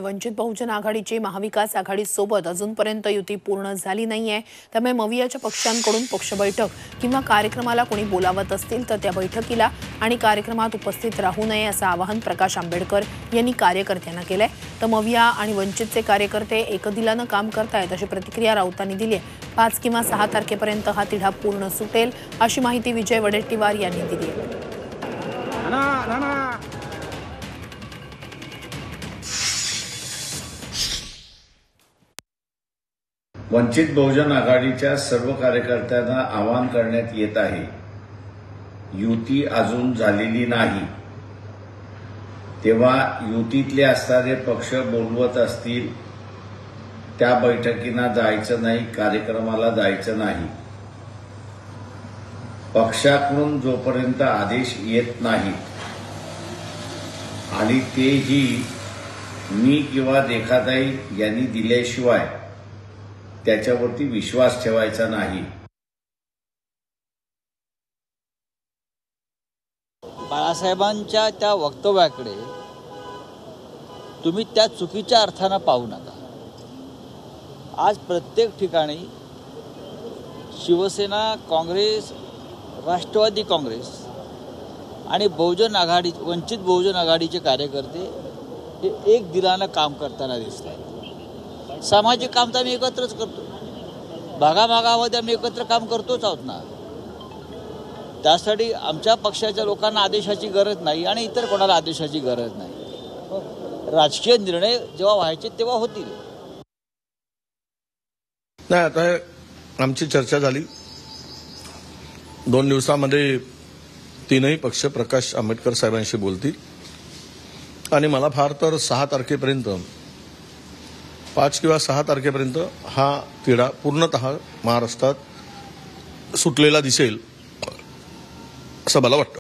वंचित बहुजन आघाडीची महाविकास आघाडीसोबत अजूनपर्यंत युती पूर्ण झाली नाहीये। त्यामुळे मवियाच्या पक्षांकडून पक्ष बैठक किंवा कार्यक्रमाला कोणी बोलावत असतील तर त्या बैठकीला आणि कार्यक्रमात उपस्थित राहू नये असं आवाहन प्रकाश आंबेडकर यांनी कार्यकर्त्यांना केलंय। तर मविया आणि वंचितचे कार्यकर्ते एकदिलानं काम करतायत अशी प्रतिक्रिया राऊतांनी दिली आहे। 5 किंवा 6 तारखेपर्यंत हा तिढा पूर्ण सुटेल अशी माहिती विजय वडेट्टीवार यांनी दिली आहे। वंचित बहुजन आघाडीच्या सर्व कार्यकर्त्यांना आवाहन करण्यात येत आहे। युती अजून झालेली नाही, तेव्हा युतीतले असणारे पक्ष बोलवत असतील त्या बैठकींना जायचं नाही, कार्यक्रमाला जायचं नाही। पक्षाकडून जोपर्यंत आदेश येत नाही आणि तेही मी किंवा रेखाताई यांनी दिल्याशिवाय त्याच्यावरती विश्वास ठेवायचा नाही। बाळासाहेबांच्या त्या वक्तव्याकडे तुम्ही त्या चुकीच्या अर्थानं पाहू नका। आज प्रत्येक ठिकाणी शिवसेना, काँग्रेस, राष्ट्रवादी काँग्रेस आणि वंचित बहुजन आघाडीचे कार्यकर्ते हे एक दिलानं काम करताना दिसत आहेत। सामाजिक काम तर आम्ही एकत्रच करतो, भागाभागामध्ये आम्ही एकत्र काम करतोच आहोत ना। त्यासाठी आमच्या पक्षाच्या लोकांना आदेशाची गरज नाही आणि इतर कोणाला आदेशाची गरज नाही। राजकीय निर्णय जेव्हा व्हायचे तेव्हा होतील। नाही, आता आमची चर्चा झाली। 2 दिवसामध्ये 3ही पक्ष प्रकाश आंबेडकर साहेबांशी बोलतील आणि मला फार तर 6 तारखेपर्यंत 5 किंवा 6 तारखेपर्यंत हा तिढा पूर्णतः महाराष्ट्रात सुटलेला दिसेल असं मला वाटतं।